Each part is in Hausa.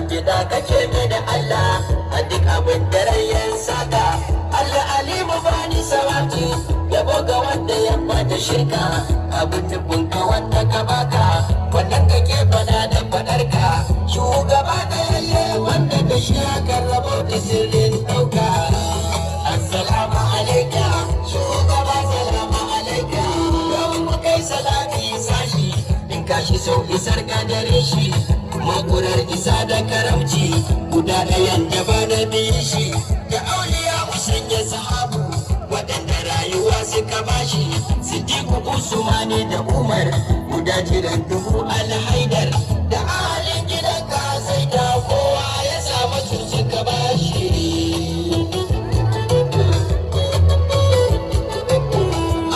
gida kake da Allah a duk abin da rayan saka. Allah alimu bani sawati yabo ga wanda ya bada shirka abin nufin ka wanda ka baka wannan kake fada da fadarka shugaba da yalle wanda da shi aka rabo da sirrin dauka. Assalamu alaika shugaba, salamu alaika yau mu kai salati sashi in kashi sau isar kadare shi makurar isa da karamci guda ɗayan da ba na biyu shi da auliya sanya sahabu waɗanda rayuwa suka bashi Siddiqu Usmani da Umar guda jiran dubu alhaidar da ahalin gidan ka sai da kowa ya samu su suka bashi.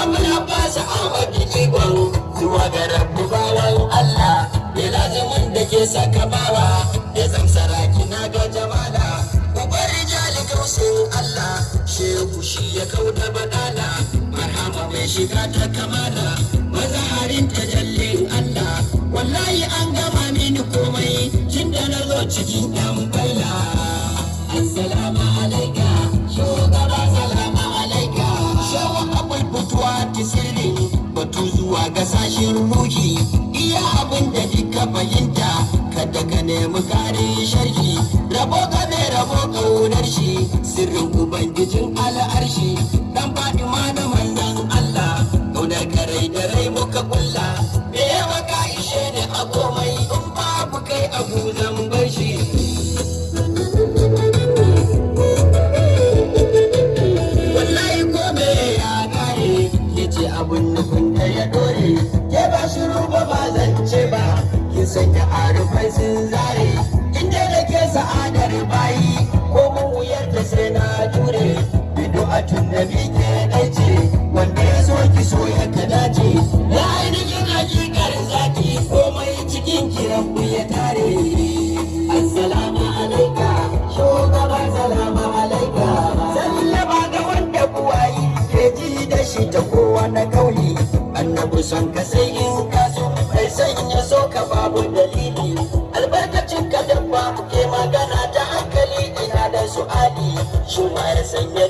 Amina fasa Ahmad Jigon zuwa ga rabbu bawan Allah ya lazumin da ke saka bawa ya zamsara kina ga jamala ubar rijali gausin Allah shehu shi ya kauda badala marhama mai shiga ta kamala mazaharin tajallin Allah wallahi an gama mini komai tun da na zo cikin yan baila. Assalamu alaika shugaba, salamu alaika shawa abul fituwa tisiri batu zuwa ga sashin ruhi iya abin da duka fahimta kada ka nemi karin sharhi rabo game rabo kaunar shi sirrin ubangijin al'arshi dan Fatima na manzon Allah kaunar karai da rai muka kulla me yawa ka ishe ni a komai in babu kai abu zan bar shi. Wallahi kome ya kare yace abun nufin da ya dore ke ba shiru ba zance ba kin sanya arufai sun zare inda da ke sa'adar bayi ko mun wuyar da sai na jure bid'atun nabi ke dace wanda ya so ki so ya kadace ya ainihin hakikar zaki komai cikin kiran ku ya tare. Assalamu alaika shugaba, salamu alaika sallama ga wanda buwayi ke ji da shi ta kowa na kauli annabi son ka sai in ka so mai sanya so ka babu dalili albarkacin ka dabba ke magana ta hankali ina da su'ali shi ma ya sanya